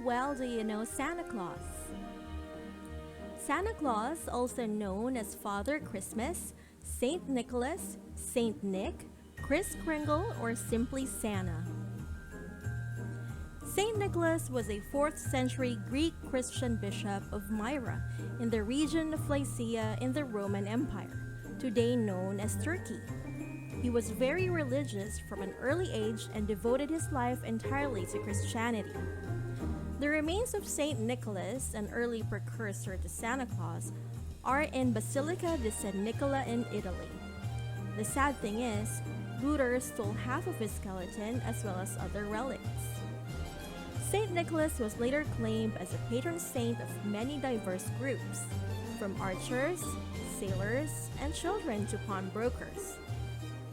well do you know Santa Claus? Santa Claus, also known as Father Christmas, Saint Nicholas, Saint Nick, Kris Kringle, or simply Santa. Saint Nicholas was a 4th century Greek Christian bishop of Myra in the region of Lycia in the Roman Empire, today known as Turkey. He was very religious from an early age and devoted his life entirely to Christianity. The remains of Saint Nicholas, an early precursor to Santa Claus, are in Basilica di San Nicola in Italy. The sad thing is, looters stole half of his skeleton as well as other relics. Saint Nicholas was later claimed as a patron saint of many diverse groups, from archers, sailors, and children to pawnbrokers.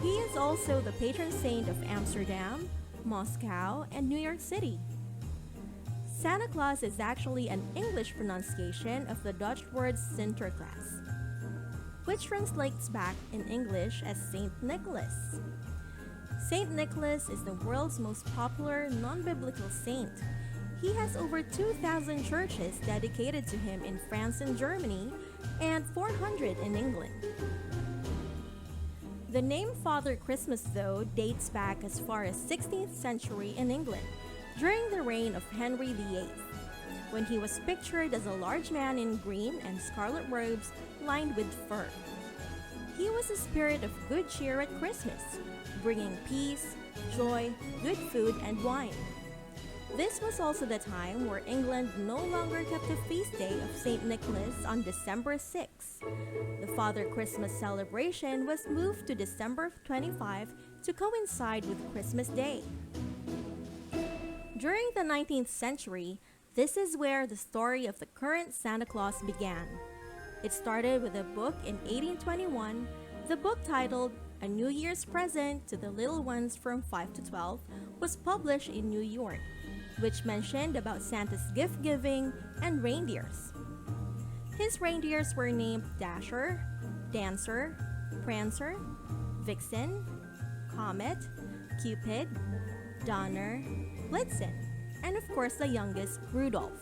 He is also the patron saint of Amsterdam, Moscow, and New York City. Santa Claus is actually an English pronunciation of the Dutch word Sinterklaas, which translates back in English as Saint Nicholas. Saint Nicholas is the world's most popular non-biblical saint. He has over 2,000 churches dedicated to him in France and Germany, and 400 in England. The name Father Christmas, though, dates back as far as 16th century in England, during the reign of Henry VIII, when he was pictured as a large man in green and scarlet robes lined with fur. He was a spirit of good cheer at Christmas, bringing peace, joy, good food, and wine. This was also the time where England no longer kept the feast day of St. Nicholas on December 6. The Father Christmas celebration was moved to December 25 to coincide with Christmas Day. During the 19th century, this is where the story of the current Santa Claus began. It started with a book in 1821. The book, titled A New Year's Present to the Little Ones from 5 to 12, was published in New York, which mentioned about Santa's gift-giving and reindeers. His reindeers were named Dasher, Dancer, Prancer, Vixen, Comet, Cupid, Donner, Blitzen, and of course the youngest, Rudolph.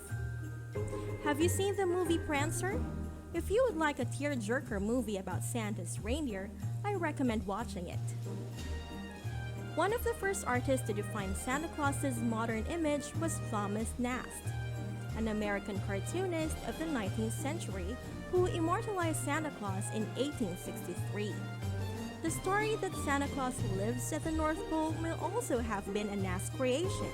Have you seen the movie Prancer? If you would like a tear-jerker movie about Santa's reindeer, I recommend watching it. One of the first artists to define Santa Claus's modern image was Thomas Nast, an American cartoonist of the 19th century who immortalized Santa Claus in 1863. The story that Santa Claus lives at the North Pole may also have been a Nast creation.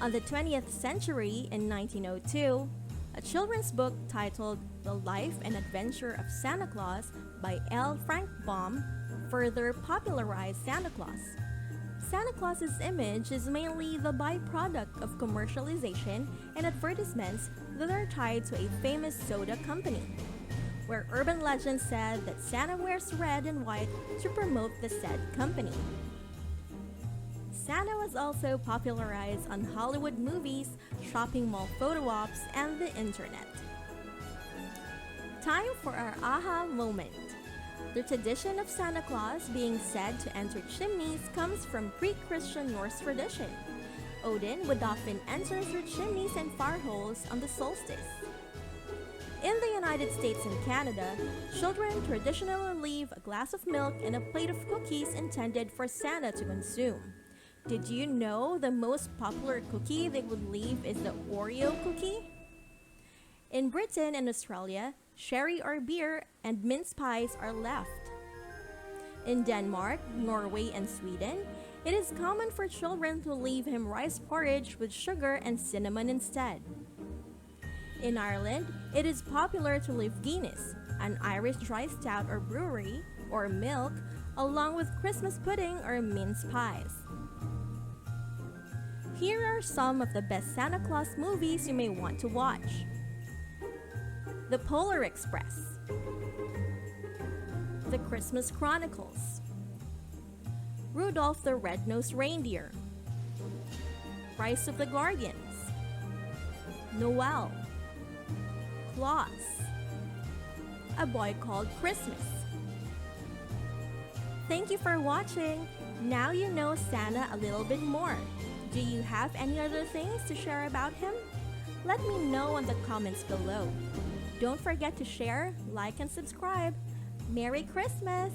On the 20th century, in 1902, a children's book titled The Life and Adventure of Santa Claus by L. Frank Baum further popularized Santa Claus. Santa Claus's image is mainly the byproduct of commercialization and advertisements that are tied to a famous soda company, where urban legend said that Santa wears red and white to promote the said company. Santa was also popularized on Hollywood movies, shopping mall photo ops, and the internet. Time for our aha moment. The tradition of Santa Claus being said to enter chimneys comes from pre-Christian Norse tradition. Odin would often enter through chimneys and fire holes on the solstice. In the United States and Canada, children traditionally leave a glass of milk and a plate of cookies intended for Santa to consume. Did you know the most popular cookie they would leave is the Oreo cookie? In Britain and Australia, sherry or beer and mince pies are left. In Denmark, Norway, and Sweden, it is common for children to leave him rice porridge with sugar and cinnamon instead. In Ireland, it is popular to leave Guinness, an Irish dry stout or brewery, or milk, along with Christmas pudding or mince pies. Here are some of the best Santa Claus movies you may want to watch. The Polar Express, The Christmas Chronicles, Rudolph the Red-Nosed Reindeer, Rise of the Guardians, Noel, Claus, A Boy Called Christmas. Thank you for watching. Now you know Santa a little bit more. Do you have any other things to share about him? Let me know in the comments below. Don't forget to share, like, and subscribe. Merry Christmas!